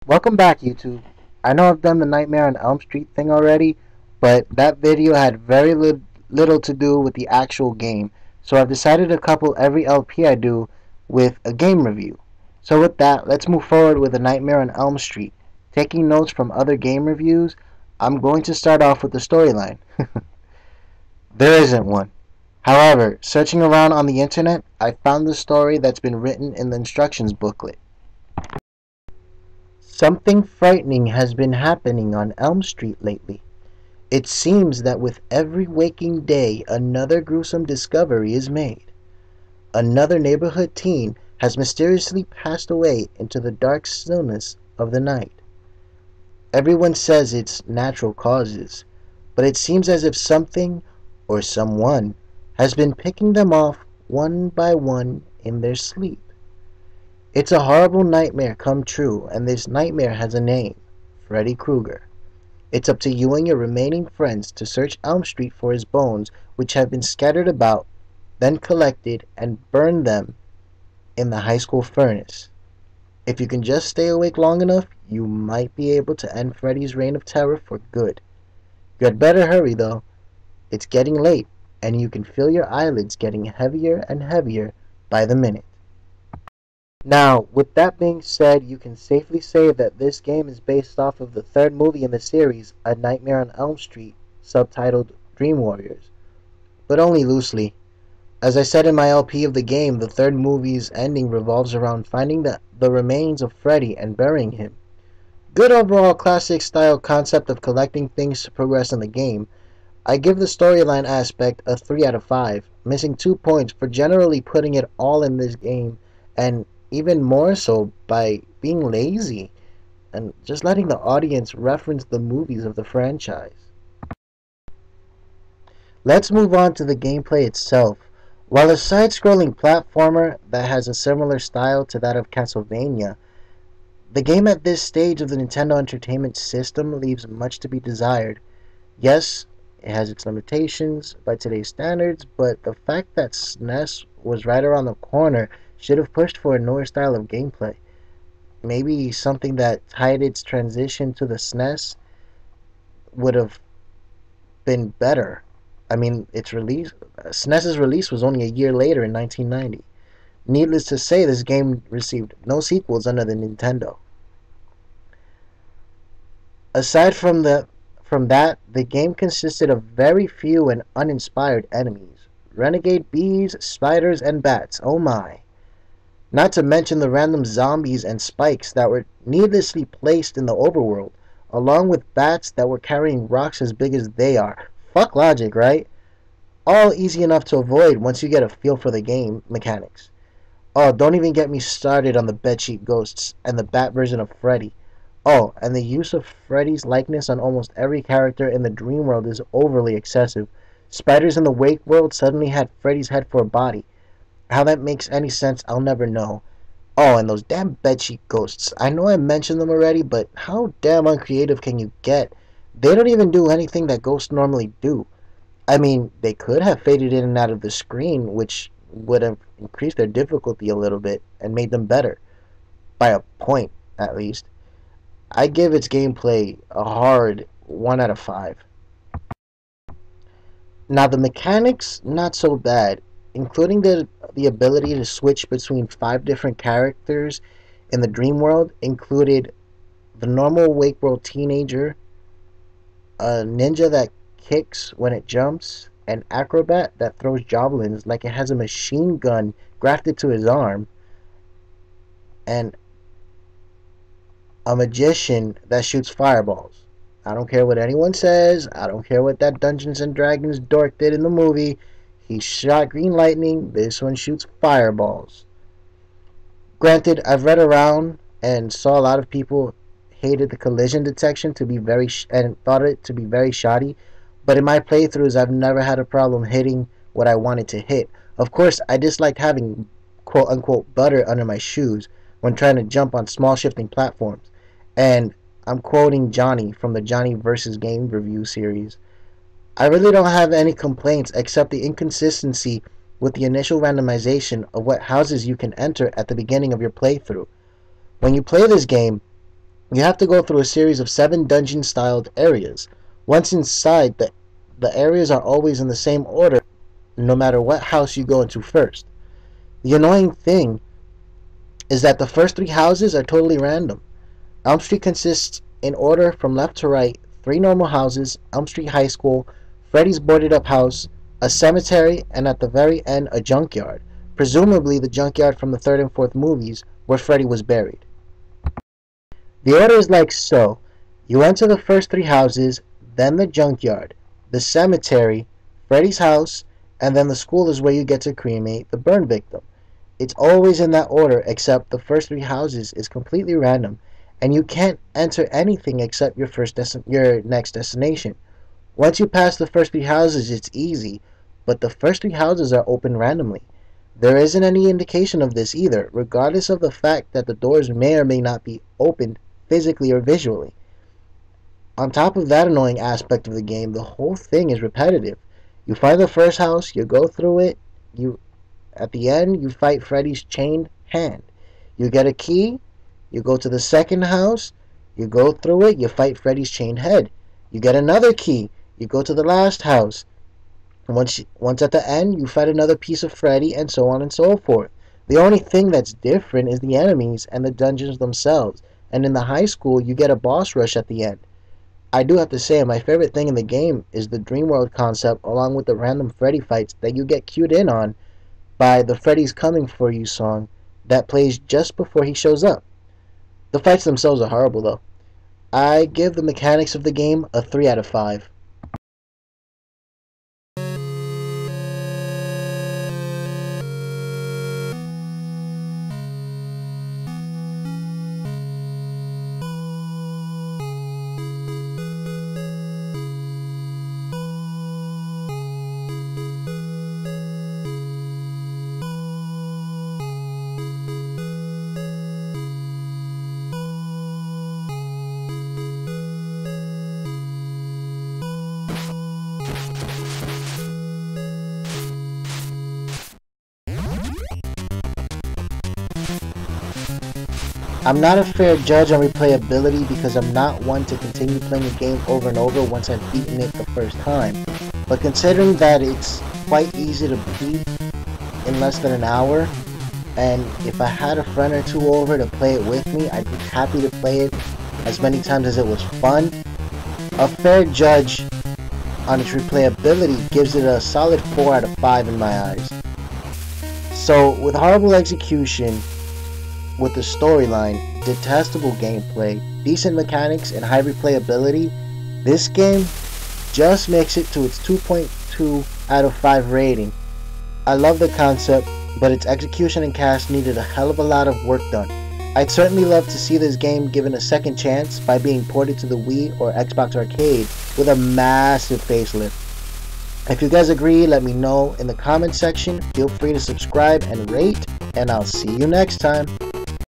Welcome back, YouTube. I know I've done the Nightmare on Elm Street thing already, but that video had very little to do with the actual game, so I've decided to couple every LP I do with a game review. So with that, let's move forward with the Nightmare on Elm Street. Taking notes from other game reviews, I'm going to start off with the storyline. There isn't one. However, searching around on the internet, I found the story that's been written in the instructions booklet. Something frightening has been happening on Elm Street lately. It seems that with every waking day, another gruesome discovery is made. Another neighborhood teen has mysteriously passed away into the dark stillness of the night. Everyone says it's natural causes, but it seems as if something or someone has been picking them off one by one in their sleep. It's a horrible nightmare come true, and this nightmare has a name, Freddy Krueger. It's up to you and your remaining friends to search Elm Street for his bones, which have been scattered about, then collected and burned them in the high school furnace. If you can just stay awake long enough, you might be able to end Freddy's reign of terror for good. You had better hurry though. It's getting late, and you can feel your eyelids getting heavier and heavier by the minute. Now, with that being said, you can safely say that this game is based off of the third movie in the series, A Nightmare on Elm Street, subtitled Dream Warriors, but only loosely. As I said in my LP of the game, the third movie's ending revolves around finding the remains of Freddy and burying him. Good overall classic style concept of collecting things to progress in the game. I give the storyline aspect a 3 out of 5, missing 2 points for generally putting it all in this game, and even more so by being lazy and just letting the audience reference the movies of the franchise. Let's move on to the gameplay itself. While a side-scrolling platformer that has a similar style to that of Castlevania, the game at this stage of the Nintendo Entertainment System leaves much to be desired. Yes, it has its limitations by today's standards, but the fact that SNES was right around the corner should have pushed for a newer style of gameplay. Maybe something that tied its transition to the SNES would have been better. I mean, SNES's release was only a year later in 1990. Needless to say, this game received no sequels under the Nintendo. Aside from that, the game consisted of very few and uninspired enemies. Renegade bees, spiders, and bats, oh my. Not to mention the random zombies and spikes that were needlessly placed in the overworld, along with bats that were carrying rocks as big as they are. Fuck logic, right? All easy enough to avoid once you get a feel for the game mechanics. Oh, don't even get me started on the bedsheet ghosts and the bat version of Freddy. Oh, and the use of Freddy's likeness on almost every character in the dream world is overly excessive. Spiders in the wake world suddenly had Freddy's head for a body. How that makes any sense, I'll never know. Oh, and those damn bedsheet ghosts. I know I mentioned them already, but how damn uncreative can you get? They don't even do anything that ghosts normally do. I mean, they could have faded in and out of the screen, which would have increased their difficulty a little bit and made them better. By a point, at least. I give its gameplay a hard 1 out of 5. Now, the mechanics, not so bad, including the ability to switch between 5 different characters in the dream world, included the normal wake world teenager, a ninja that kicks when it jumps, an acrobat that throws javelins like it has a machine gun grafted to his arm, and a magician that shoots fireballs. I don't care what anyone says. I don't care what that Dungeons and Dragons dork did in the movie. He shot green lightning. This one shoots fireballs. Granted, I've read around and saw a lot of people hated the collision detection to be and thought it to be very shoddy. But in my playthroughs, I've never had a problem hitting what I wanted to hit. Of course, I disliked having quote-unquote butter under my shoes when trying to jump on small shifting platforms. And I'm quoting Johnny from the Johnny vs. Game review series. I really don't have any complaints except the inconsistency with the initial randomization of what houses you can enter at the beginning of your playthrough. When you play this game, You have to go through a series of 7 dungeon-styled areas. Once inside, the areas are always in the same order, no matter what house you go into first. The annoying thing is that the first 3 houses are totally random. Elm Street consists, in order from left to right, 3 normal houses, Elm Street High School, Freddy's boarded up house, a cemetery, and at the very end, a junkyard. Presumably the junkyard from the 3rd and 4th movies, where Freddy was buried. The order is like so. You enter the first 3 houses, then the junkyard, the cemetery, Freddy's house, and then the school is where you get to cremate the burn victim. It's always in that order, except the first 3 houses is completely random, and you can't enter anything except your next destination. Once you pass the first 3 houses, it's easy, but the first 3 houses are open randomly. There isn't any indication of this either, regardless of the fact that the doors may or may not be opened physically or visually. On top of that annoying aspect of the game, the whole thing is repetitive. You find the first house, you go through it, at the end you fight Freddy's chained hand. You get a key, you go to the second house, you go through it, you fight Freddy's chained head. You get another key, you go to the last house. Once at the end, you fight another piece of Freddy, and so on and so forth. The only thing that's different is the enemies and the dungeons themselves. And in the high school, you get a boss rush at the end. I do have to say, my favorite thing in the game is the Dream World concept, along with the random Freddy fights that you get cued in on by the Freddy's Coming For You song that plays just before he shows up. The fights themselves are horrible though. I give the mechanics of the game a 3 out of 5. I'm not a fair judge on replayability because I'm not one to continue playing a game over and over once I've beaten it the first time. But considering that it's quite easy to beat in less than an hour, and if I had a friend or two over to play it with me, I'd be happy to play it as many times as it was fun. A fair judge on its replayability gives it a solid 4 out of 5 in my eyes. So with horrible execution, with the storyline, detestable gameplay, decent mechanics, and high replayability, this game just makes it to its 2.2 out of 5 rating. I love the concept, but its execution and cast needed a hell of a lot of work done. I'd certainly love to see this game given a second chance by being ported to the Wii or Xbox Arcade with a massive facelift. If you guys agree, let me know in the comment section. Feel free to subscribe and rate, and I'll see you next time.